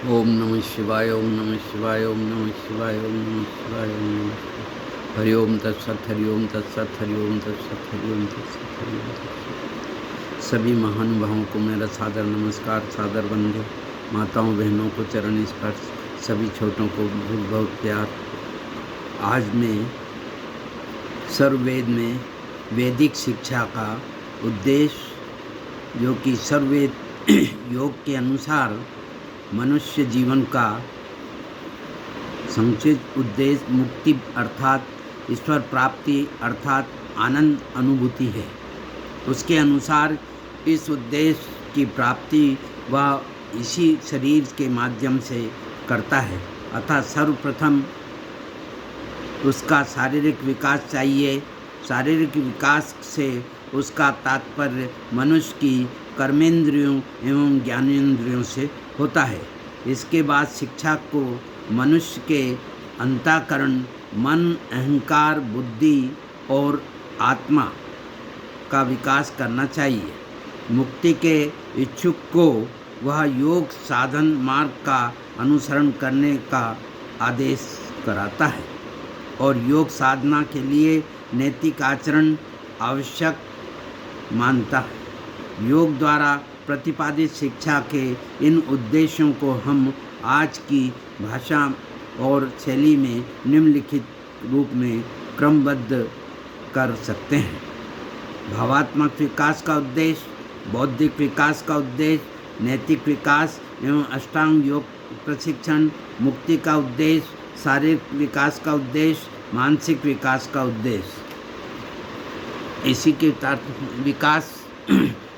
ओम नमः शिवाय, ओम नमः शिवाय, ओम नमः शिवाय, ओम नमः शिवाय, ओम नमः शिवाय। हरि ओम तत्सत, हरि ओम तत्सत, हरि ओम तत्सत, हरि ओम तत्सत, हरि ओम तत्सत। सभी महानुभावों को मेरा सादर नमस्कार, सादर वंदे। माताओं बहनों को चरण स्पर्श, सभी छोटों को बहुत बहुत प्यार। आज मैं सर्ववेद में वैदिक शिक्षा का उद्देश्य, जो कि सर्ववेद योग के अनुसार मनुष्य जीवन का संक्षिप्त उद्देश्य मुक्ति अर्थात ईश्वर प्राप्ति अर्थात आनंद अनुभूति है। उसके अनुसार इस उद्देश्य की प्राप्ति वह इसी शरीर के माध्यम से करता है। अतः सर्वप्रथम उसका शारीरिक विकास चाहिए। शारीरिक विकास से उसका तात्पर्य मनुष्य की कर्मेंद्रियों एवं ज्ञानेंद्रियों से होता है। इसके बाद शिक्षा को मनुष्य के अंतःकरण, मन, अहंकार, बुद्धि और आत्मा का विकास करना चाहिए। मुक्ति के इच्छुक को वह योग साधन मार्ग का अनुसरण करने का आदेश कराता है और योग साधना के लिए नैतिक आचरण आवश्यक मानता है। योग द्वारा प्रतिपादित शिक्षा के इन उद्देश्यों को हम आज की भाषा और शैली में निम्नलिखित रूप में क्रमबद्ध कर सकते हैं। भावात्मक विकास का उद्देश्य, बौद्धिक विकास का उद्देश्य, नैतिक विकास एवं अष्टांग योग प्रशिक्षण, मुक्ति का उद्देश्य, शारीरिक विकास का उद्देश्य, मानसिक विकास का उद्देश्य। इसी के विकास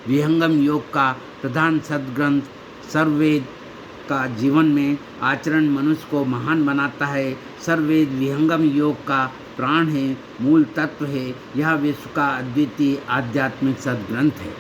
विहंगम योग का प्रधान सद्ग्रंथ सर्ववेद का जीवन में आचरण मनुष्य को महान बनाता है। सर्ववेद विहंगम योग का प्राण है, मूल तत्व है। यह विश्व का अद्वितीय आध्यात्मिक सद्ग्रंथ है।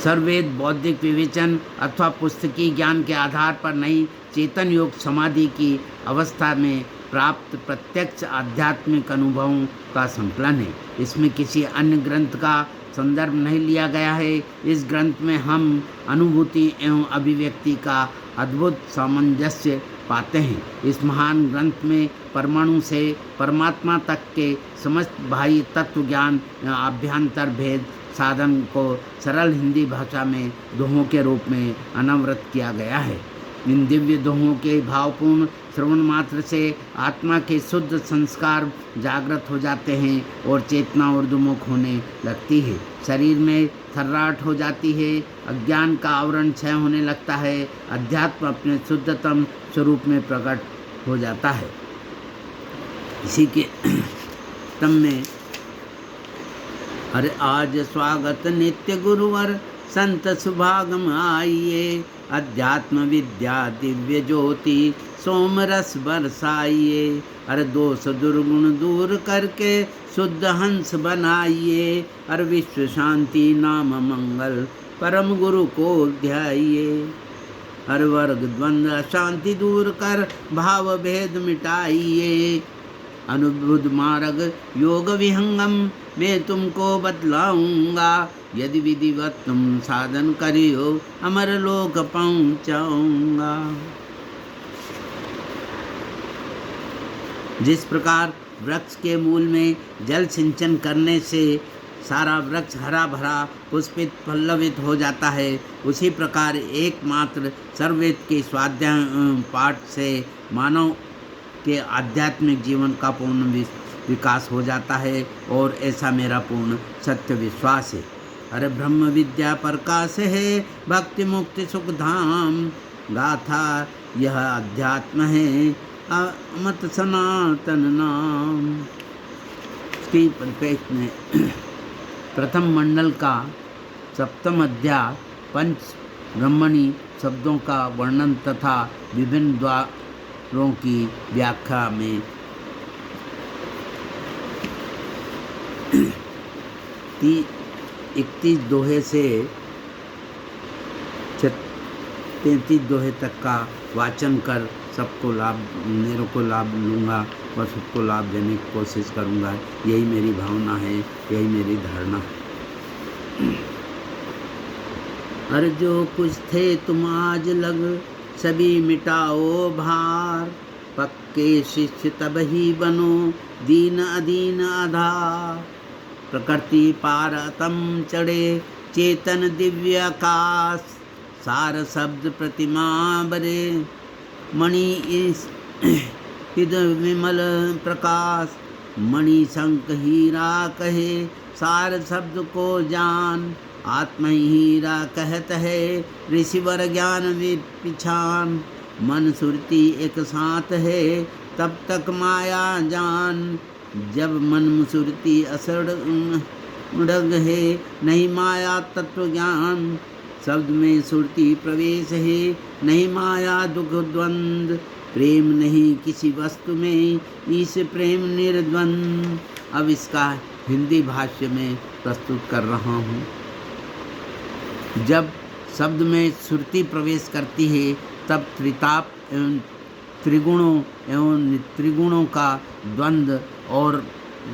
सर्ववेद बौद्धिक विवेचन अथवा पुस्तकीय ज्ञान के आधार पर नहीं, चेतन योग समाधि की अवस्था में प्राप्त प्रत्यक्ष आध्यात्मिक अनुभवों का संकलन है। इसमें किसी अन्य ग्रंथ का संदर्भ नहीं लिया गया है। इस ग्रंथ में हम अनुभूति एवं अभिव्यक्ति का अद्भुत सामंजस्य पाते हैं। इस महान ग्रंथ में परमाणु से परमात्मा तक के समस्त बाह्य तत्व ज्ञान एवं आभ्यंतर भेद साधन को सरल हिंदी भाषा में दोहों के रूप में अनावृत किया गया है। इन दिव्य दोहों के भावपूर्ण श्रवण मात्र से आत्मा के शुद्ध संस्कार जागृत हो जाते हैं और चेतना ऊर्ध्वमुख होने लगती है। शरीर में थर्राहट हो जाती है, अज्ञान का आवरण क्षय होने लगता है, अध्यात्म अपने शुद्धतम स्वरूप में प्रकट हो जाता है। इसी के तम में अरे आज स्वागत नित्य गुरुवर संत सुभागम आइए, अध्यात्म विद्या दिव्य ज्योति सोमरस बरसाइए। अरे दोष दुर्गुण दूर करके शुद्ध हंस बनाइए, अरे विश्व शांति नाम मंगल परम गुरु को ध्याइए। हर वर्ग द्वंद्व शांति दूर कर भाव भेद मिटाइए, अनुभुत मार्ग योग विहंगम मैं तुमको बतलाऊंगा। यदि विधिवत तुम साधन करियो अमर लोक पहुंचाऊंगा। जिस प्रकार वृक्ष के मूल में जल सिंचन करने से सारा वृक्ष हरा भरा पुष्पित पल्लवित हो जाता है, उसी प्रकार एकमात्र सर्ववेद के स्वाध्याय पाठ से मानव के आध्यात्मिक जीवन का पूर्ण विकास हो जाता है और ऐसा मेरा पूर्ण सत्य विश्वास है। अरे ब्रह्म विद्या प्रकाश है, भक्ति मुक्ति सुख धाम गाथा यह अध्यात्म है, अमत सनातन नाम। इसके परिप्रेक्ष्य में प्रथम मंडल का सप्तम अध्याय पंच ब्रह्मणी शब्दों का वर्णन तथा विभिन्न द्वारों की व्याख्या में 31 दोहे से 33 दोहे तक का वाचन कर सबको लाभ, मेरे को लाभ लूँगा और सबको लाभ देने की कोशिश करूँगा। यही मेरी भावना है, यही मेरी धारणा है। और जो कुछ थे तुम आज लग सभी मिटाओ भार, पक्के शिष्य तब ही बनो दीन अधीन आधार। प्रकृति पार अतम चढ़े चेतन दिव्य आकाश, सार शब्द प्रतिमा बरे मणि इस हृदय विमल प्रकाश। मणि शंख हीरा कहे सार शब्द को जान, आत्म हीरा कहत है ऋषिवर ज्ञान विपिछान। मन सुरती एक साथ है तब तक माया जान, जब मन सुरती असड़ उड़ग है नहीं माया तत्व ज्ञान। शब्द में सुरती प्रवेश है नहीं माया दुख द्वंद, प्रेम नहीं किसी वस्तु में इस प्रेम निर्द्वंद। अब इसका हिंदी भाष्य में प्रस्तुत कर रहा हूँ। जब शब्द में सुरती प्रवेश करती है तब त्रिताप एवं त्रिगुणों का द्वंद्व और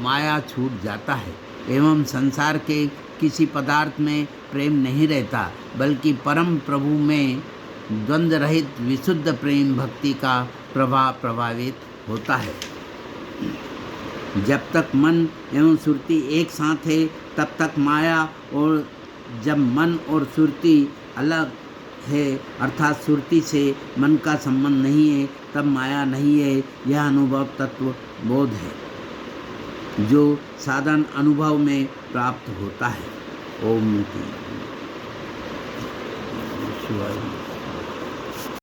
माया छूट जाता है, एवं संसार के किसी पदार्थ में प्रेम नहीं रहता, बल्कि परम प्रभु में द्वंद्व रहित विशुद्ध प्रेम भक्ति का प्रभाव प्रभावित होता है। जब तक मन एवं सुरती एक साथ है तब तक माया, और जब मन और सुरती अलग है अर्थात सुरती से मन का संबंध नहीं है तब माया नहीं है। यह अनुभव तत्व बोध है जो साधन अनुभव में प्राप्त होता है। ओम शिवाय।